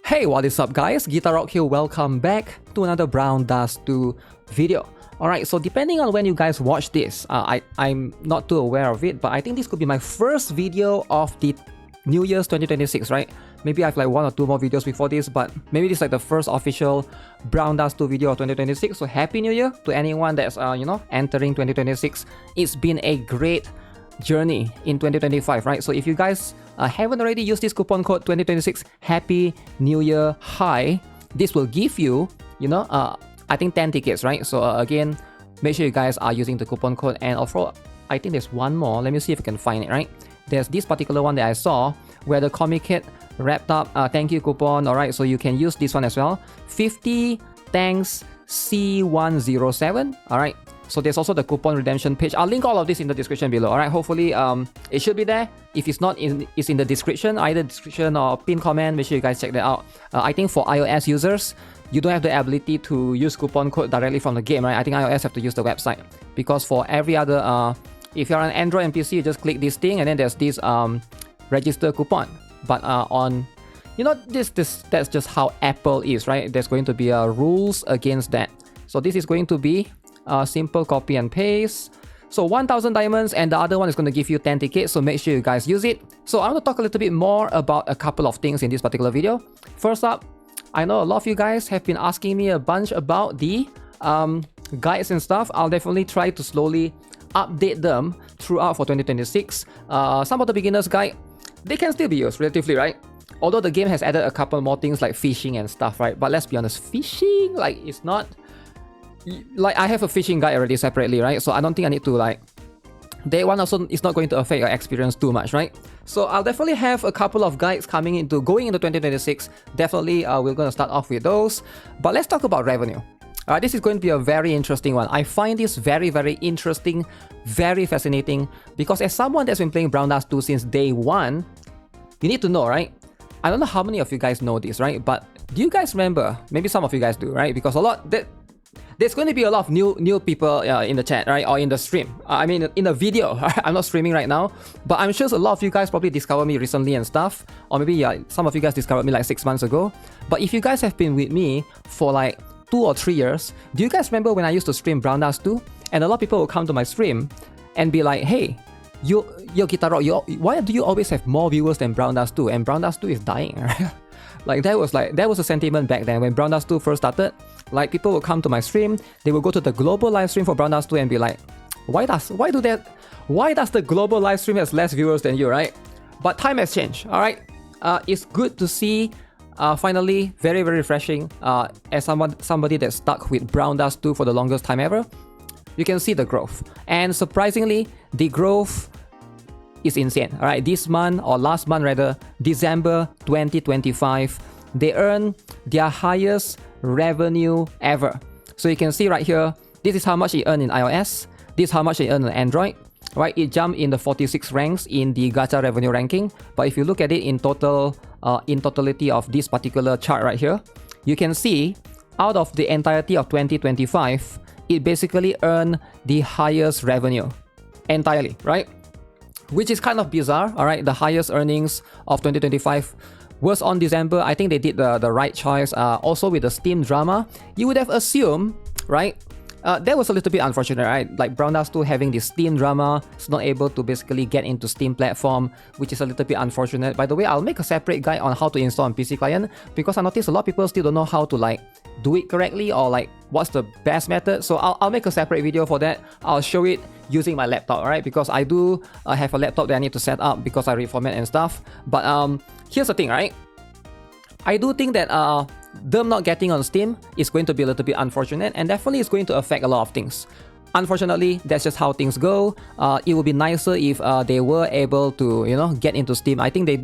Hey, what is up guys? GuitarRock here, welcome back to another Brown Dust 2 video. Alright, so depending on when you guys watch this, I'm not too aware of it, but I think this could be my first video of the New Year's 2026, right? Maybe I have like one or two more videos before this, but maybe this is like the first official Brown Dust 2 video of 2026. So Happy New Year to anyone that's, entering 2026. It's been a great journey in 2025, right? So if you guys haven't already used this coupon code 2026 Happy New Year High, this will give you, I think 10 tickets, right? So again, make sure you guys are using the coupon code. And also, I think there's one more. Let me see if I can find it, right? There's this particular one that I saw where the comic kit wrapped up thank you coupon. All right, so you can use this one as well. 50 thanks C107. All right. So there's also the coupon redemption page. I'll link all of this in the description below. All right, hopefully it should be there. If it's not, it's in the description, either description or pin comment. Make sure you guys check that out. I think for iOS users, you don't have the ability to use coupon code directly from the game, right? I think iOS have to use the website, because for every other, if you're on Android and PC, you just click this thing and then there's this register coupon. But on, that's just how Apple is, right? There's going to be rules against that. So this is going to be simple copy and paste. So 1000 diamonds, and the other one is going to give you 10 tickets, so make sure you guys use it. So I want to talk a little bit more about a couple of things in this particular video. First up, I know a lot of you guys have been asking me a bunch about the guides and stuff. I'll definitely try to slowly update them throughout for 2026. Some of the beginner's guide, they can still be used relatively, right? Although the game has added a couple more things like fishing and stuff, right? But let's be honest, fishing, like, it's not... Like, I have a fishing guide already separately, right? So I don't think I need to, like... Day one also is not going to affect your experience too much, right? So I'll definitely have a couple of guides going into 2026. Definitely, we're going to start off with those. But let's talk about revenue. This is going to be a very interesting one. I find this very, very interesting, very fascinating, because as someone that's been playing Brown Dust 2 since day one, you need to know, right? I don't know how many of you guys know this, right? But do you guys remember? Maybe some of you guys do, right? Because there's going to be a lot of new people in the chat, right? Or in the stream. I mean, in the video. I'm not streaming right now, but I'm sure a lot of you guys probably discovered me recently and stuff. Or maybe some of you guys discovered me like 6 months ago. But if you guys have been with me for like 2 or 3 years, do you guys remember when I used to stream Brown Dust 2? And a lot of people would come to my stream and be like, hey, yo GuitarRock, why do you always have more viewers than Brown Dust 2? And Brown Dust 2 is dying, right? That was a sentiment back then when Brown Dust 2 first started. Like, people would come to my stream, they would go to the global live stream for Brown Dust 2 and be like, why does the global live stream has less viewers than you, right? But time has changed, all right? It's good to see, finally, very, very refreshing, as somebody that's stuck with Brown Dust 2 for the longest time ever. You can see the growth. And surprisingly, the growth is insane, all right? This month, or last month rather, December 2025, they earned their highest revenue ever. So you can see right here, this is how much it earned in iOS, this is how much it earned on Android, right? It jumped in the 46 ranks in the gacha revenue ranking. But if you look at it in totality of this particular chart right here, you can see out of the entirety of 2025, it basically earned the highest revenue entirely, right? Which is kind of bizarre, all right? The highest earnings of 2025 was on December. I think they did the right choice. Also with the Steam drama, you would have assumed, right? That was a little bit unfortunate, right? Like Brown Dust 2 having this Steam drama, it's not able to basically get into Steam platform, which is a little bit unfortunate. By the way, I'll make a separate guide on how to install on PC client, because I noticed a lot of people still don't know how to like do it correctly, or like what's the best method. So I'll make a separate video for that. I'll show it using my laptop, right? Because I do have a laptop that I need to set up because I reformat and stuff. But here's the thing, right? I do think that them not getting on Steam is going to be a little bit unfortunate, and definitely it's going to affect a lot of things. Unfortunately, that's just how things go. It would be nicer if they were able to, get into Steam. I think they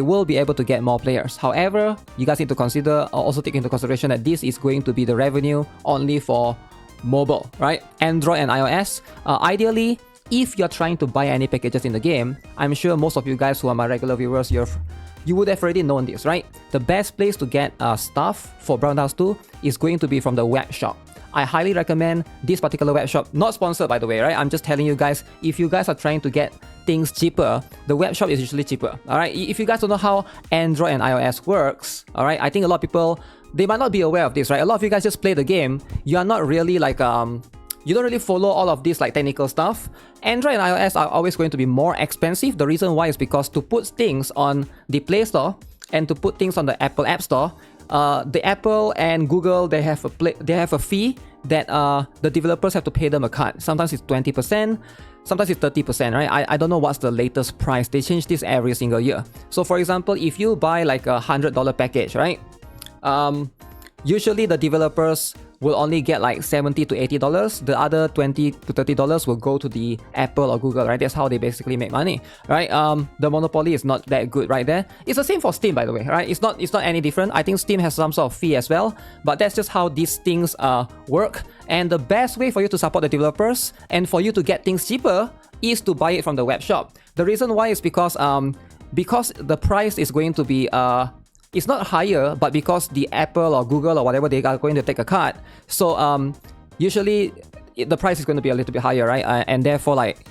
will be able to get more players. However, you guys need to consider, also take into consideration that this is going to be the revenue only for mobile, right? Android and iOS. Ideally, if you're trying to buy any packages in the game, I'm sure most of you guys who are my regular viewers, you would have already known this, right? The best place to get stuff for Brown Dust 2 is going to be from the web shop. I highly recommend this particular web shop. Not sponsored, by the way, right? I'm just telling you guys, if you guys are trying to get things cheaper, the web shop is usually cheaper, all right? If you guys don't know how Android and iOS works, all right, I think a lot of people, they might not be aware of this, right? A lot of you guys just play the game. You are not really like, you don't really follow all of this like technical stuff. Android and iOS are always going to be more expensive. The reason why is because to put things on the Play Store and to put things on the Apple App Store, the Apple and Google, they have a fee that the developers have to pay them a cut. Sometimes it's 20%, sometimes it's 30%, right? I don't know what's the latest price. They change this every single year. So for example, if you buy like a $100 package, right? Usually the developers will only get like $70 to $80. The other $20 to $30 will go to the Apple or Google, right? That's how they basically make money, right? The monopoly is not that good right there. It's the same for Steam, by the way, right? It's not any different. I think Steam has some sort of fee as well, but that's just how these things work. And the best way for you to support the developers and for you to get things cheaper is to buy it from the web shop. The reason why is because the price is going to be it's not higher, but because the Apple or Google or whatever, they are going to take a cut. So usually the price is going to be a little bit higher, right? And therefore, like,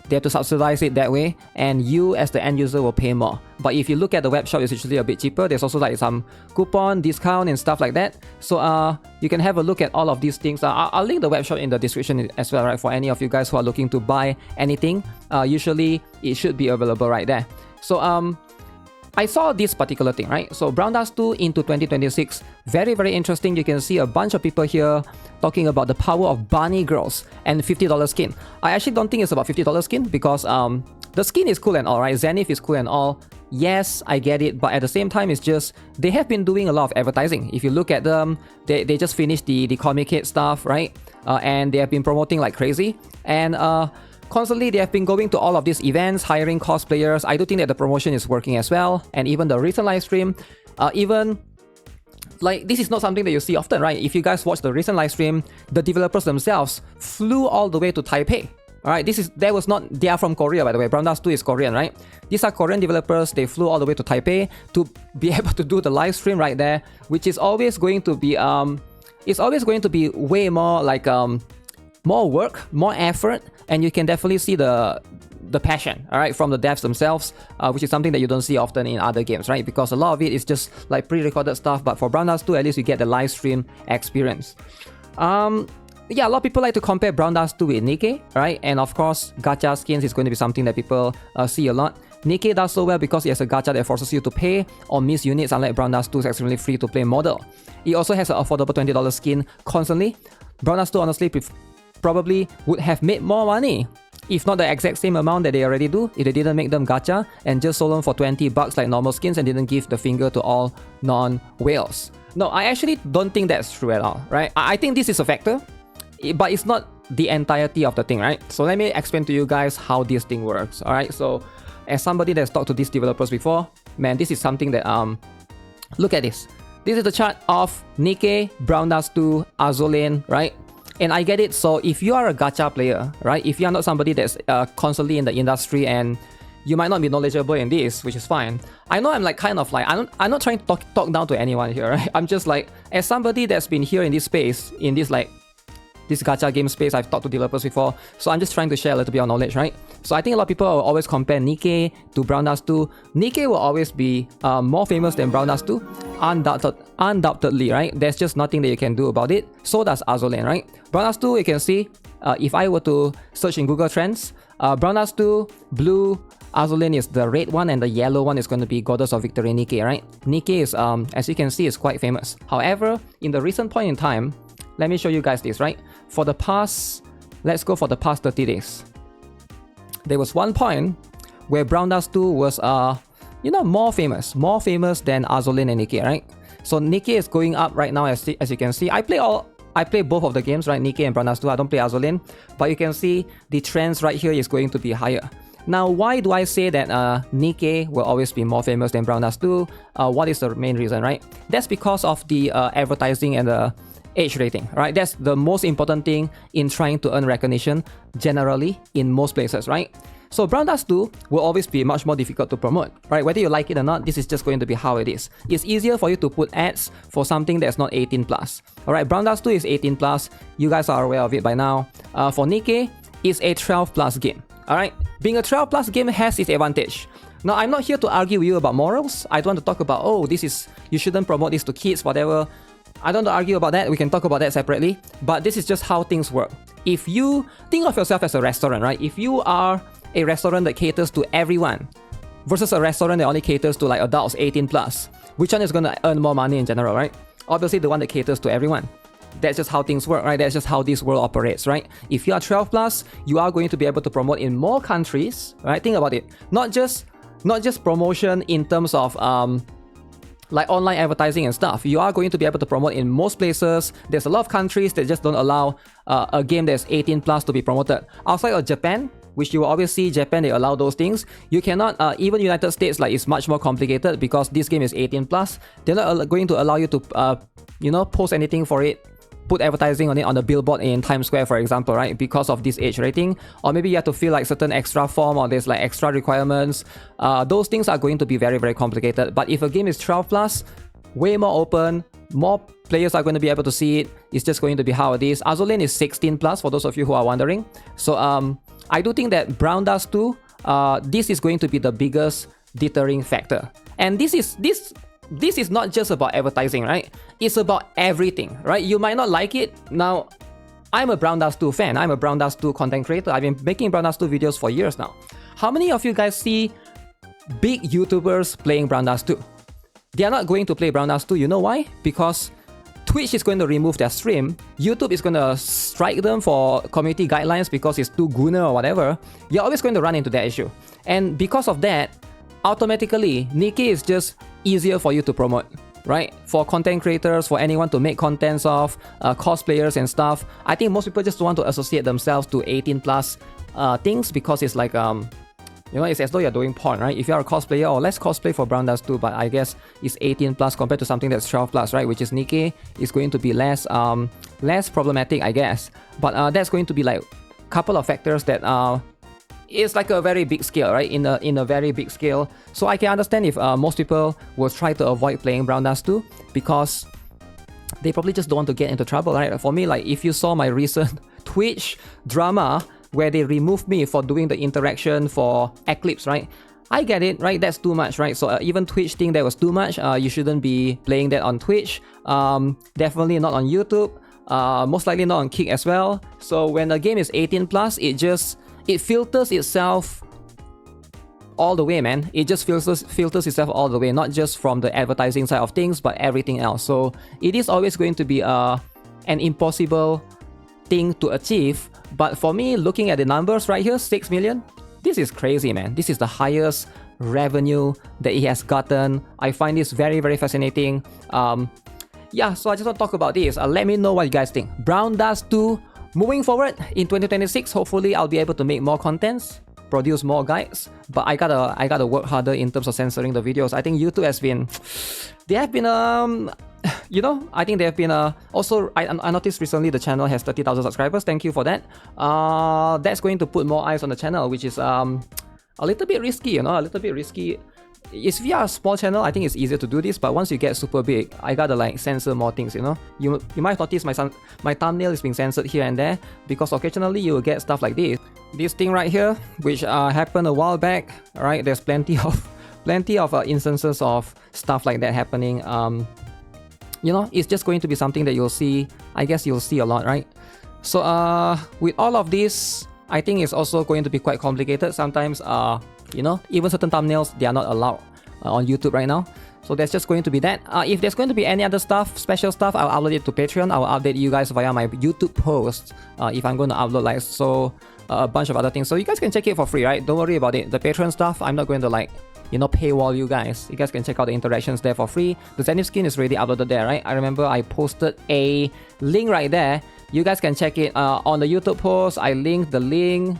they have to subsidize it that way, and you as the end user will pay more. But if you look at the web shop, it's usually a bit cheaper. There's also like some coupon, discount and stuff like that. So you can have a look at all of these things. I'll link the web shop in the description as well, right? For any of you guys who are looking to buy anything, usually it should be available right there. So I saw this particular thing, right? So Brown Dust 2 into 2026, very, very interesting. You can see a bunch of people here talking about the power of bunny girls and $50 skin. I actually don't think it's about $50 skin because the skin is cool and all, right? Zenith is cool and all. Yes, I get it, but at the same time, it's just, they have been doing a lot of advertising. If you look at them, they just finished the Comic Kid stuff, right? And they have been promoting like crazy. And constantly, they have been going to all of these events, hiring cosplayers. I do think that the promotion is working as well. And even the recent live stream, even like this is not something that you see often, right? If you guys watch the recent live stream, the developers themselves flew all the way to Taipei. All right, they are from Korea, by the way. Brown Dust 2 is Korean, right? These are Korean developers. They flew all the way to Taipei to be able to do the live stream right there, which is always going to be, it's always going to be way more like, more work, more effort, and you can definitely see the passion, all right, from the devs themselves, which is something that you don't see often in other games, right? Because a lot of it is just like pre-recorded stuff, but for Brown Dust 2, at least you get the live stream experience. Yeah, a lot of people like to compare Brown Dust 2 with Nikke, right? And of course, gacha skins is going to be something that people see a lot. Nikke does so well because it has a gacha that forces you to pay or miss units, unlike Brown Dust 2's extremely free-to-play model. It also has an affordable $20 skin constantly. Brown Dust 2 honestly probably would have made more money, if not the exact same amount that they already do, if they didn't make them gacha and just sold them for $20 like normal skins and didn't give the finger to all non-whales. No, I actually don't think that's true at all, right? I think this is a factor, but it's not the entirety of the thing, right? So let me explain to you guys how this thing works, all right? So as somebody that's talked to these developers before, man, this is something that, look at this. This is the chart of Nikke, Brown Dust 2, Azulane, right? And I get it. So if you are a gacha player, right? If you are not somebody that's constantly in the industry and you might not be knowledgeable in this, which is fine. I know I'm like kind of like, I'm not trying to talk down to anyone here, right? I'm just like, as somebody that's been here in this space, in this like, this gacha game space, I've talked to developers before, so I'm just trying to share a little bit of knowledge, right? So I think a lot of people will always compare Nikke to Brown Dust 2. Nikke will always be more famous than Brown Dust 2, undoubtedly, right? There's just nothing that you can do about it. So does Azulane, right? Brown Dust 2, you can see, if I were to search in Google Trends, Brown Dust 2, blue, Azulane is the red one, and the yellow one is going to be Goddess of Victory Nikke, right? Nikke is, as you can see, is quite famous. However, in the recent point in time, let me show you guys this, right? For the past, let's go for the past 30 days. There was one point where Brown Dust 2 was, more famous than Azulane and Nikke, right? So Nikke is going up right now, as you can see. I play both of the games, right? Nikke and Brown Dust 2. I don't play Azulane, but you can see the trends right here is going to be higher. Now, why do I say that Nikke will always be more famous than Brown Dust 2? What is the main reason, right? That's because of the advertising and the age rating, right? That's the most important thing in trying to earn recognition generally in most places, right? So Brown Dust 2 will always be much more difficult to promote, right? Whether you like it or not, this is just going to be how it is. It's easier for you to put ads for something that's not 18 plus. Alright, Brown Dust 2 is 18 plus. You guys are aware of it by now. For Nikke, it's a 12 plus game. Alright, being a 12 plus game has its advantage. Now, I'm not here to argue with you about morals. I don't want to talk about, oh, you shouldn't promote this to kids, whatever. I don't want to argue about that. We can talk about that separately. But this is just how things work. If you think of yourself as a restaurant, right? If you are a restaurant that caters to everyone versus a restaurant that only caters to like adults 18 plus, which one is going to earn more money in general, right? Obviously, the one that caters to everyone. That's just how things work, right? That's just how this world operates, right? If you are 12 plus, you are going to be able to promote in more countries, right? Think about it. Not just promotion in terms of like online advertising and stuff. You are going to be able to promote in most places. There's a lot of countries that just don't allow a game that's 18 plus to be promoted. Outside of Japan, which you will always see Japan, they allow those things. You cannot, even United States, like it's much more complicated because this game is 18 plus. They're not going to allow you to, post anything for it, put advertising on it on the billboard in Times Square, for example, right? Because of this age rating. Or maybe you have to fill like certain extra form or there's like extra requirements. Those things are going to be very, very complicated. But if a game is 12 plus, way more open, more players are going to be able to see it. It's just going to be how it is. Azulane is 16 plus for those of you who are wondering. So I do think that Brown Dust 2, this is going to be the biggest deterring factor. And this is not just about advertising, right? It's about everything, right? You might not like it. Now, I'm a Brown Dust 2 fan. I'm a Brown Dust 2 content creator. I've been making Brown Dust 2 videos for years now. How many of you guys see big YouTubers playing Brown Dust 2? They are not going to play Brown Dust 2. You know why? Because Twitch is going to remove their stream. YouTube is going to strike them for community guidelines because it's too gooner or whatever. You're always going to run into that issue. And because of that, automatically, Nikke is just easier for you to promote, right? For content creators, for anyone to make contents of, cosplayers and stuff. I think most people just want to associate themselves to 18 plus things because it's like, it's as though you're doing porn, right? If you're a cosplayer, or let's cosplay for Brown Dust 2, but I guess it's 18 plus compared to something that's 12 plus, right? Which is Nikke, is going to be less problematic, I guess. But that's going to be like a couple of factors that it's like a very big scale, right? In a very big scale. So I can understand if most people will try to avoid playing Brown Dust 2 because they probably just don't want to get into trouble, right? For me, like if you saw my recent Twitch drama where they removed me for doing the interaction for Eclipse, right? I get it, right? That's too much, right? So even Twitch think that was too much. You shouldn't be playing that on Twitch. Definitely not on YouTube. Most likely not on Kick as well. So when a game is 18 plus, it filters itself all the way, man. It just filters itself all the way, not just from the advertising side of things, but everything else. So it is always going to be an impossible thing to achieve. But for me, looking at the numbers right here, 6 million, this is crazy, man. This is the highest revenue that he has gotten. I find this very, very fascinating. Yeah, so I just want to talk about this. Let me know what you guys think. Brown Dust 2, moving forward in 2026, hopefully I'll be able to make more contents, produce more guides, but I gotta work harder in terms of censoring the videos. I think YouTube has been, I think they have been also I noticed recently the channel has 30,000 subscribers. Thank you for that. That's going to put more eyes on the channel, which is a little bit risky, a little bit risky. If you are a small channel, I think it's easier to do this, but once you get super big, I gotta like censor more things, You might notice my thumbnail is being censored here and there because occasionally you will get stuff like this. This thing right here, which happened a while back, right? There's plenty of instances of stuff like that happening. It's just going to be something that you'll see. I guess you'll see a lot, right? So with all of this, I think it's also going to be quite complicated. Sometimes even certain thumbnails, they are not allowed on YouTube right now. So that's just going to be that. If there's going to be any other stuff, special stuff, I'll upload it to Patreon. I'll update you guys via my YouTube posts if I'm going to upload a bunch of other things. So you guys can check it for free, right? Don't worry about it. The Patreon stuff, I'm not going to paywall you guys. You guys can check out the interactions there for free. The Zenith skin is already uploaded there, right? I remember I posted a link right there. You guys can check it on the YouTube post. I linked the link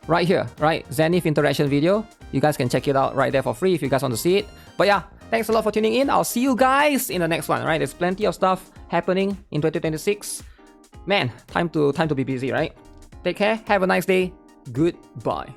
right here, right? Zenith interaction video. You guys can check it out right there for free if you guys want to see it. But yeah, thanks a lot for tuning in. I'll see you guys in the next one, right? There's plenty of stuff happening in 2026. Man, time to be busy, right? Take care. Have a nice day. Goodbye.